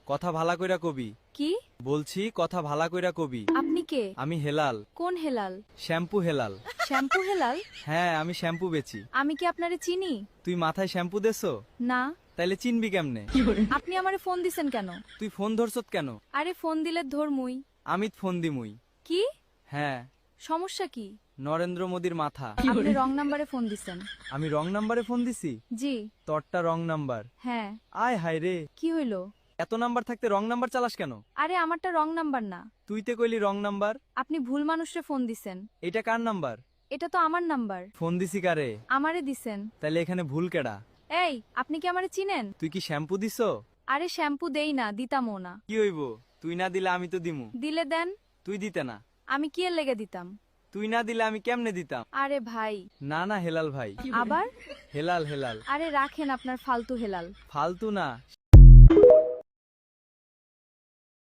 কথা ভালা কইরা কবি। কি? বলছি কথা ভালা কইরা কবি। আপনি কে? আমি হেলাল। কোন হেলাল? শ্যাম্পু হেলাল। শ্যাম্পু হেলাল? হ্যাঁ, আমি শ্যাম্পু বেচি। আমি কি আপনারে চিনি? তুই মাথায় শ্যাম্পু দেছো? না। তাইলে চিনবি কেমনে? আপনি আমারে ফোন দিছেন কেন? তুই ফোন ধরছত কেন? আরে ফোন দিলে ধরমুই। আমি ফোন দিমুই। কি? হ্যাঁ, সমস্যা কি? নরেন্দ্র মোদির মাথা। আপনি রং নাম্বারে ফোন দিছেন। আমি রং নাম্বারে ফোন দিছি? জি। তোরটা রং নাম্বার। হ্যাঁ। আয় হায় রে, কি হইলো? এত নাম্বার থাকতে রং নাম্বার চালাস কেন? আরে আমারটা রং নাম্বার না। তুই তে কইলি রং নাম্বার। আপনি ভুল মানুষরে ফোন দিছেন। এটা কার নাম্বার? এটা তো আমার নাম্বার। ফোন দিছি কারে? আমারে দিছেন। তাইলে এখানে ভুল কেডা? এই, আপনি কি আমারে চিনেন? তুই কি শ্যাম্পু দিছো? আরে শ্যাম্পু দেই না, দিতামও না। কি হইব? তুই না দিলে আমি তো দিমু। দিলে দেন। তুই দিতে না। আমি কি এর লেগে দিতাম? তুই না দিলে আমি কেমনে দিতাম? আরে ভাই। না না হেলাল ভাই। আবার? হেলাল হেলাল। আরে রাখেন আপনার ফালতু হেলাল। ফালতু না,